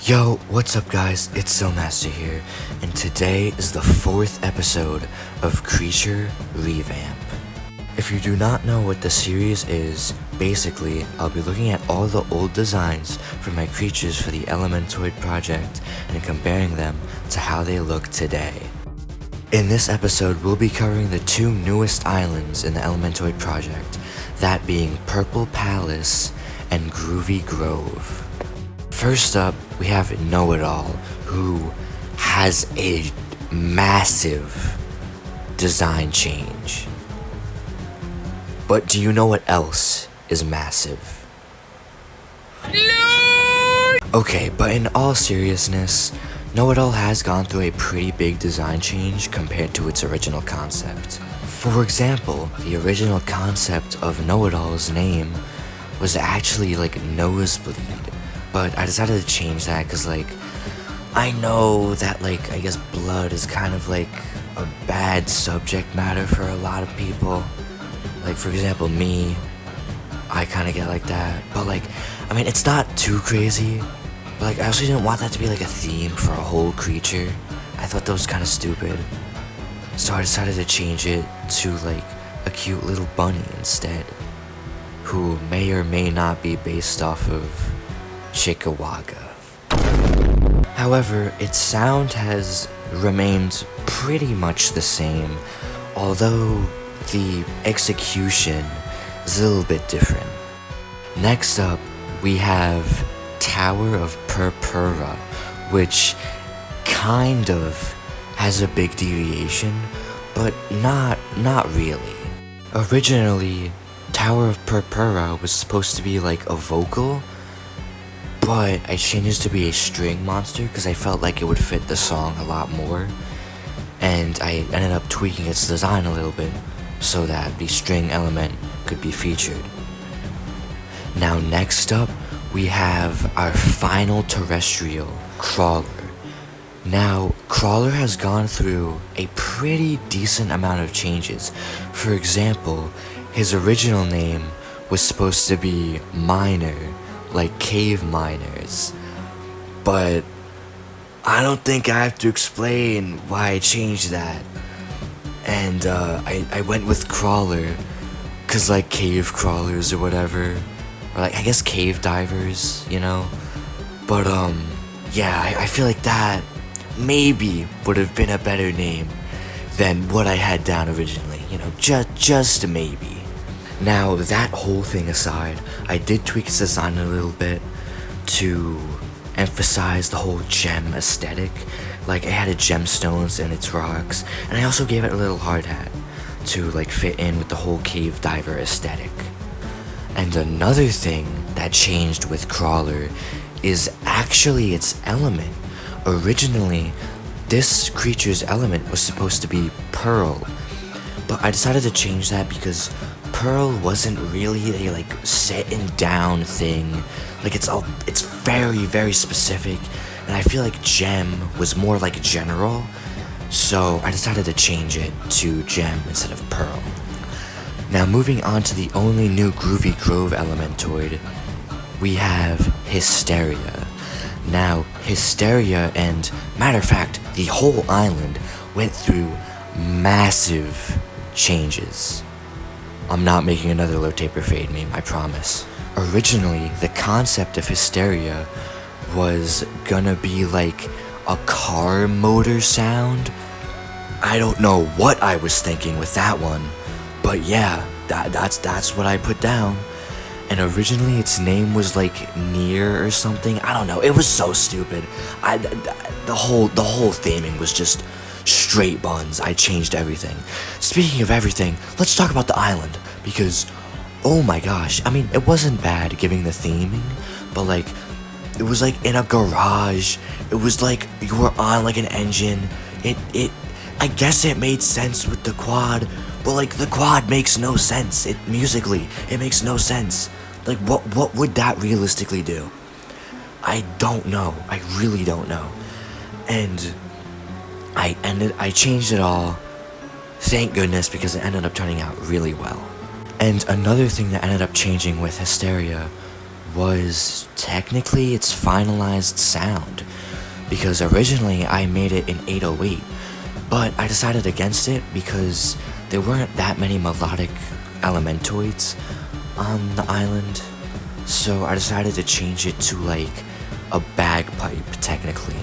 Yo, what's up guys, it's Master here, and today is the 4th episode of Creature Revamp. If you do not know what the series is, basically, I'll be looking at all the old designs for my creatures for the Elementoid project and comparing them to how they look today. In this episode, we'll be covering the 2 newest islands in the Elementoid project, that being Purple Palace and Groovy Grove. First up, we have Know-It-All, who has a massive design change. But do you know what else is massive? Okay, but in all seriousness, Know-It-All has gone through a pretty big design change compared to its original concept. For example, the original concept of Know-It-All's name was actually like Nosebleed. But I decided to change that because, I know that, I guess blood is kind of like a bad subject matter for a lot of people. Like, for example, me, I kind of get like that. But, it's not too crazy. But, I also didn't want that to be, a theme for a whole creature. I thought that was kind of stupid. So I decided to change it to, a cute little bunny instead. Who may or may not be based off of Chickawaga. However, its sound has remained pretty much the same, although the execution is a little bit different. Next up, we have Tower of Purpura, which kind of has a big deviation, but not really. Originally, Tower of Purpura was supposed to be a vocal, but I changed it to be a string monster because I felt like it would fit the song a lot more. And I ended up tweaking its design a little bit so that the string element could be featured. Now next up, we have our final terrestrial, Crawler. Now, Crawler has gone through a pretty decent amount of changes. For example, his original name was supposed to be Miner, like cave miners, but I don't think I have to explain why I changed that. And I went with Crawler, cause cave crawlers or whatever, or I guess cave divers, you know. But yeah, I feel like that maybe would have been a better name than what I had down originally, you know, just maybe. Now, that whole thing aside, I did tweak its design a little bit to emphasize the whole gem aesthetic. It had a gemstones in its rocks, and I also gave it a little hard hat to fit in with the whole cave diver aesthetic. And another thing that changed with Crawler is actually its element. Originally, this creature's element was supposed to be Pearl, but I decided to change that because Pearl wasn't really a set and down thing. It's very, very specific, and I feel like Gem was more general, so I decided to change it to Gem instead of Pearl. Now moving on to the only new Groovy Grove Elementoid, we have Hysteria. Now, Hysteria and, matter of fact, the whole island went through massive changes. I'm not making another low taper fade meme, I promise. Originally, the concept of Hysteria was gonna be a car motor sound. I don't know what I was thinking with that one, but yeah, that's what I put down. And originally its name was Near or something. I don't know, it was so stupid. The whole theming was just straight buns. I changed everything. Speaking of everything, let's talk about the island, because oh my gosh, it wasn't bad giving the theming, but it was in a garage. It was you were on an engine. I guess it made sense with the quad, but the quad makes no sense. Musically, it makes no sense. What would that realistically do? I don't know. I really don't know. And I changed it all, thank goodness, because it ended up turning out really well. And another thing that ended up changing with Hysteria was technically its finalized sound, because originally I made it in 808, but I decided against it because there weren't that many melodic Elementoids on the island, so I decided to change it to like a bagpipe technically.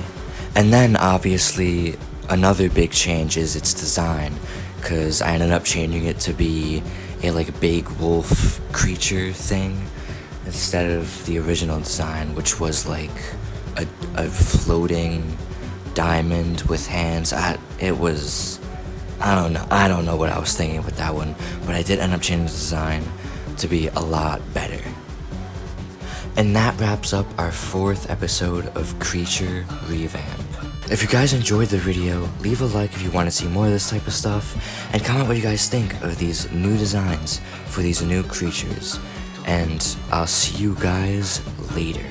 And then obviously another big change is its design, because I ended up changing it to be a like big wolf creature thing instead of the original design, which was like a floating diamond with hands. I don't know what I was thinking with that one, but I did end up changing the design to be a lot better. And that wraps up our 4th episode of Creature Revamp. If you guys enjoyed the video, leave a like if you want to see more of this type of stuff, and comment what you guys think of these new designs for these new creatures. And I'll see you guys later.